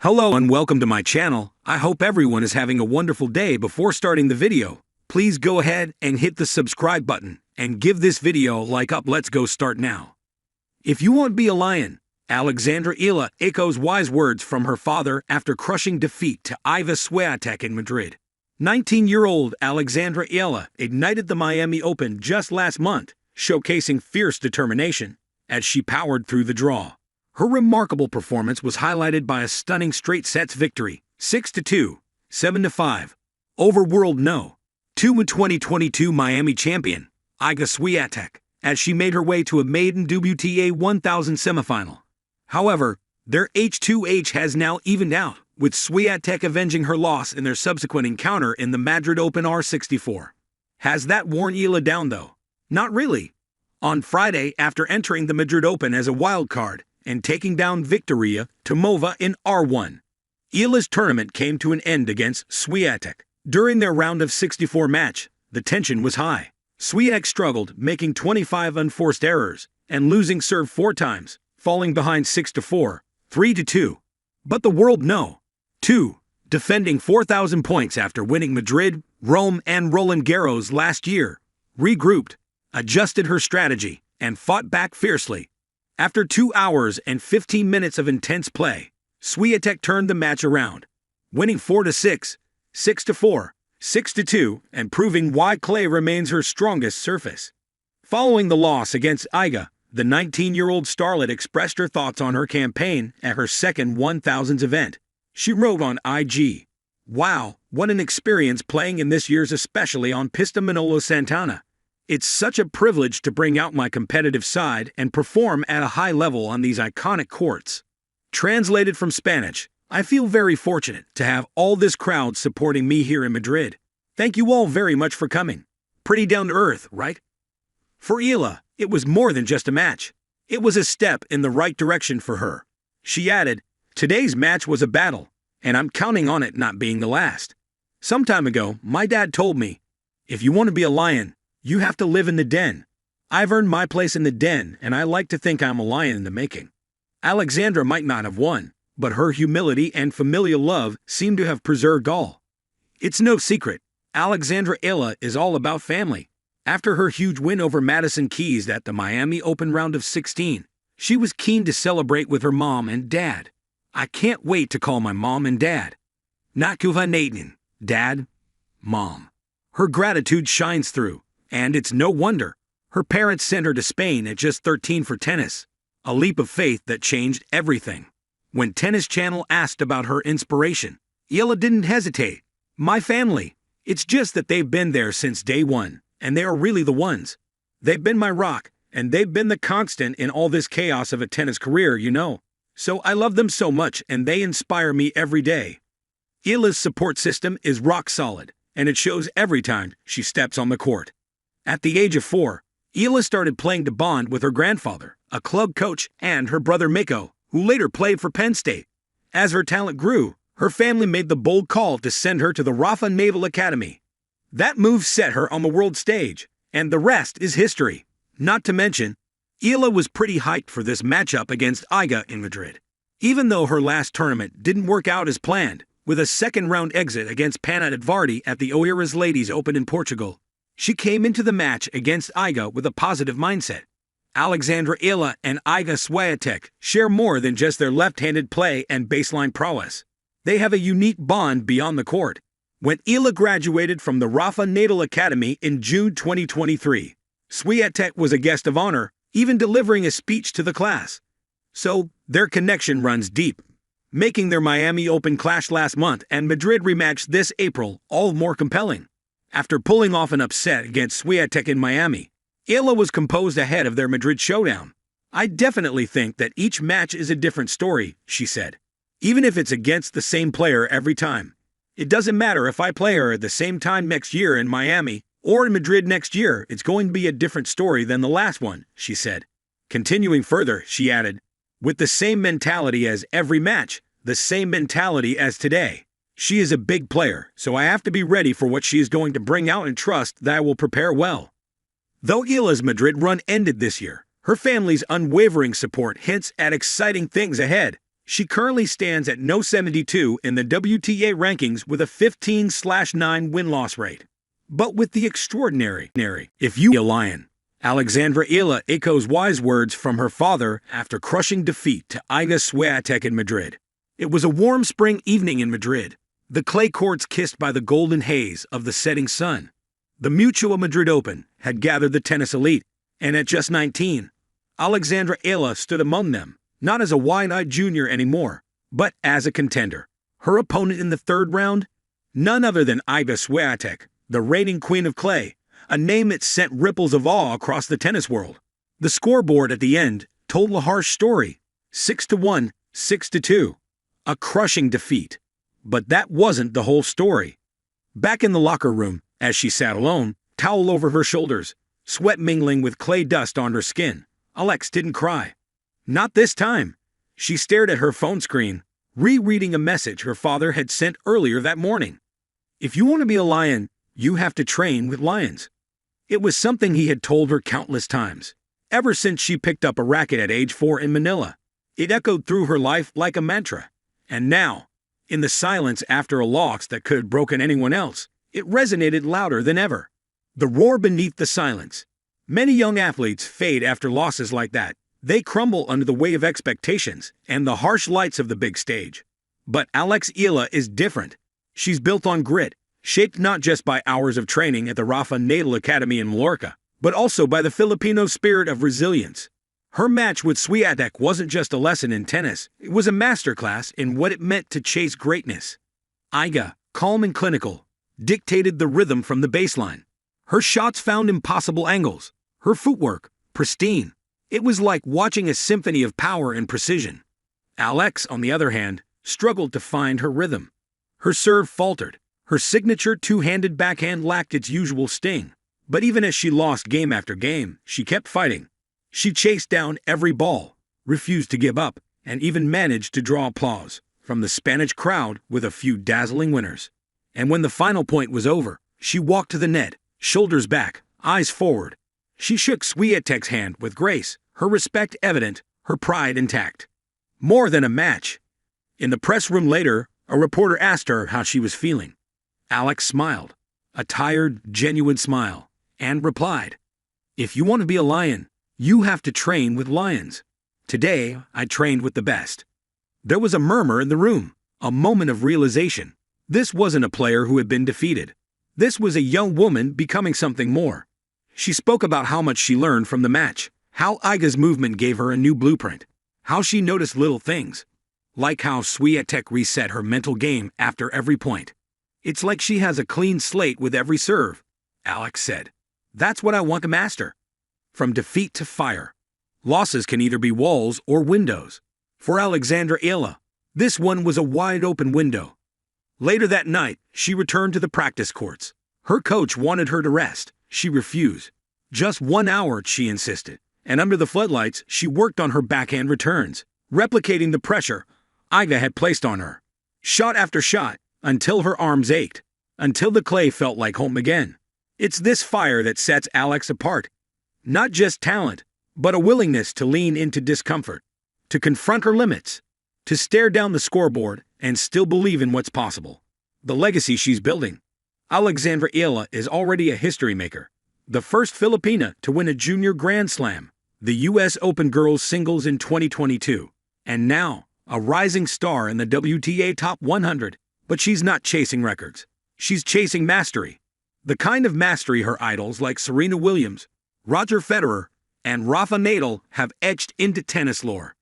Hello and welcome to my channel. I hope everyone is having a wonderful day. Before starting the video, please go ahead and hit the subscribe button and give this video a like up. Let's go start now. If you want to be a lion, Alexandra Eala echoes wise words from her father after crushing defeat to Iga Swiatek in Madrid. 19-year-old Alexandra Eala ignited the Miami Open just last month, showcasing fierce determination as she powered through the draw. Her remarkable performance was highlighted by a stunning straight sets victory, 6-2, 7-5, over world No. 2 2022 Miami champion, Iga Swiatek, as she made her way to a maiden WTA 1000 semifinal. However, their H2H has now evened out, with Swiatek avenging her loss in their subsequent encounter in the Madrid Open R64. Has that worn Eala down though? Not really. On Friday, after entering the Madrid Open as a wild card and taking down Victoria Tomova in R1, Eala's tournament came to an end against Swiatek. During their round of 64 match, the tension was high. Swiatek struggled, making 25 unforced errors and losing serve 4 times, falling behind 6-4, 3-2. But the world No. 2, defending 4,000 points after winning Madrid, Rome and Roland Garros last year, regrouped, adjusted her strategy, and fought back fiercely. After 2 hours and 15 minutes of intense play, Swiatek turned the match around, winning 4-6, 6-4, 6-2, and proving why clay remains her strongest surface. Following the loss against Iga, the 19-year-old starlet expressed her thoughts on her campaign at her second 1000s event. She wrote on IG, "Wow, what an experience playing in this year's, especially on Pista Manolo Santana. It's such a privilege to bring out my competitive side and perform at a high level on these iconic courts." Translated from Spanish, "I feel very fortunate to have all this crowd supporting me here in Madrid. Thank you all very much for coming." Pretty down to earth, right? For Eala, it was more than just a match. It was a step in the right direction for her. She added, "Today's match was a battle, and I'm counting on it not being the last. Some time ago, my dad told me, if you want to be a lion, you have to live in the den. I've earned my place in the den, and I like to think I'm a lion in the making." Alexandra might not have won, but her humility and familial love seem to have preserved all. It's no secret, Alexandra Eala is all about family. After her huge win over Madison Keys at the Miami Open round of 16, she was keen to celebrate with her mom and dad. "I can't wait to call my mom and dad. Nakuva Nathan, Dad, Mom." Her gratitude shines through, and it's no wonder. Her parents sent her to Spain at just 13 for tennis, a leap of faith that changed everything. When Tennis Channel asked about her inspiration, Eala didn't hesitate. "My family. It's just that they've been there since day one, and they are really the ones. They've been my rock, and they've been the constant in all this chaos of a tennis career, you know. So I love them so much, and they inspire me every day." Eala's support system is rock solid, and it shows every time she steps on the court. At the age of 4, Eala started playing to bond with her grandfather, a club coach, and her brother Miko, who later played for Penn State. As her talent grew, her family made the bold call to send her to the Rafa Naval Academy. That move set her on the world stage, and the rest is history. Not to mention, Eala was pretty hyped for this matchup against Iga in Madrid. Even though her last tournament didn't work out as planned, with a second-round exit against Pana Edvardi at the Oeiras Ladies Open in Portugal, she came into the match against Iga with a positive mindset. Alexandra Eala and Iga Swiatek share more than just their left-handed play and baseline prowess. They have a unique bond beyond the court. When Eala graduated from the Rafa Naval Academy in June 2023, Swiatek was a guest of honor, even delivering a speech to the class. So, their connection runs deep, making their Miami Open clash last month and Madrid rematch this April all more compelling. After pulling off an upset against Swiatek in Miami, Eala was composed ahead of their Madrid showdown. "I definitely think that each match is a different story," she said. "Even if it's against the same player every time. It doesn't matter if I play her at the same time next year in Miami or in Madrid next year, it's going to be a different story than the last one," she said. Continuing further, she added, "With the same mentality as every match, the same mentality as today. She is a big player, so I have to be ready for what she is going to bring out and trust that I will prepare well." Though Eala's Madrid run ended this year, her family's unwavering support hints at exciting things ahead. She currently stands at no 72 in the WTA rankings with a 15/9 win-loss rate. But with the extraordinary, if you a lion, Alexandra Eala echoes wise words from her father after crushing defeat to Iga Swiatek in Madrid. It was a warm spring evening in Madrid, the clay courts kissed by the golden haze of the setting sun. The Mutua Madrid Open had gathered the tennis elite, and at just 19, Alexandra Eala stood among them, not as a wide-eyed junior anymore, but as a contender. Her opponent in the third round? None other than Iga Swiatek, the reigning queen of clay, a name that sent ripples of awe across the tennis world. The scoreboard at the end told a harsh story: 6-1, 6-2. A crushing defeat. But that wasn't the whole story. Back in the locker room, as she sat alone, towel over her shoulders, sweat mingling with clay dust on her skin, Alex didn't cry. Not this time. She stared at her phone screen, rereading a message her father had sent earlier that morning. If you want to be a lion, you have to train with lions. It was something he had told her countless times, ever since she picked up a racket at age 4 in Manila. It echoed through her life like a mantra. And now, in the silence after a loss that could have broken anyone else, it resonated louder than ever. The roar beneath the silence. Many young athletes fade after losses like that. They crumble under the weight of expectations and the harsh lights of the big stage. But Alex Eala is different. She's built on grit, shaped not just by hours of training at the Rafa Nadal Academy in Mallorca, but also by the Filipino spirit of resilience. Her match with Swiatek wasn't just a lesson in tennis, it was a masterclass in what it meant to chase greatness. Iga, calm and clinical, dictated the rhythm from the baseline. Her shots found impossible angles, her footwork, pristine. It was like watching a symphony of power and precision. Alex, on the other hand, struggled to find her rhythm. Her serve faltered, her signature two-handed backhand lacked its usual sting. But even as she lost game after game, she kept fighting. She chased down every ball, refused to give up, and even managed to draw applause from the Spanish crowd with a few dazzling winners. And when the final point was over, she walked to the net, shoulders back, eyes forward. She shook Swiatek's hand with grace, her respect evident, her pride intact. More than a match. In the press room later, a reporter asked her how she was feeling. Alex smiled, a tired, genuine smile, and replied, "If you want to be a lion, you have to train with lions. Today, I trained with the best." There was a murmur in the room, a moment of realization. This wasn't a player who had been defeated. This was a young woman becoming something more. She spoke about how much she learned from the match, how Iga's movement gave her a new blueprint, how she noticed little things, like how Swiatek reset her mental game after every point. "It's like she has a clean slate with every serve," Alex said. "That's what I want to master." From defeat to fire. Losses can either be walls or windows. For Alexandra Eala, this one was a wide-open window. Later that night, she returned to the practice courts. Her coach wanted her to rest. She refused. Just 1 hour, she insisted. And under the floodlights, she worked on her backhand returns, replicating the pressure Iga had placed on her. Shot after shot, until her arms ached, until the clay felt like home again. It's this fire that sets Alex apart. Not just talent, but a willingness to lean into discomfort, to confront her limits, to stare down the scoreboard and still believe in what's possible. The legacy she's building. Alexandra Eala is already a history maker. The first Filipina to win a junior Grand Slam, the U.S. Open Girls Singles in 2022, and now a rising star in the WTA Top 100. But she's not chasing records. She's chasing mastery. The kind of mastery her idols like Serena Williams, Roger Federer, and Rafa Nadal have etched into tennis lore.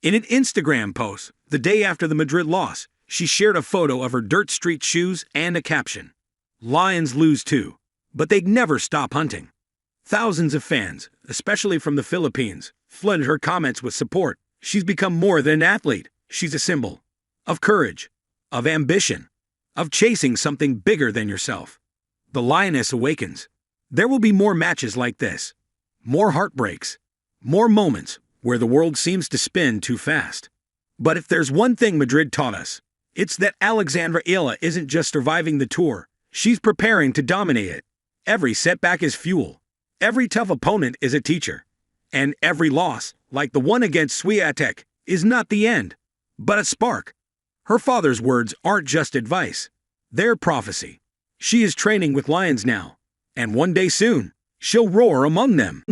In an Instagram post, the day after the Madrid loss, she shared a photo of her dirt street shoes and a caption: "Lions lose too, but they'd never stop hunting." Thousands of fans, especially from the Philippines, flooded her comments with support. She's become more than an athlete. She's a symbol of courage, of ambition, of chasing something bigger than yourself. The lioness awakens. There will be more matches like this, more heartbreaks, more moments where the world seems to spin too fast. But if there's one thing Madrid taught us, it's that Alexandra Eala isn't just surviving the tour, she's preparing to dominate it. Every setback is fuel. Every tough opponent is a teacher. And every loss, like the one against Swiatek, is not the end, but a spark. Her father's words aren't just advice, they're prophecy. She is training with lions now, and one day soon, she'll roar among them.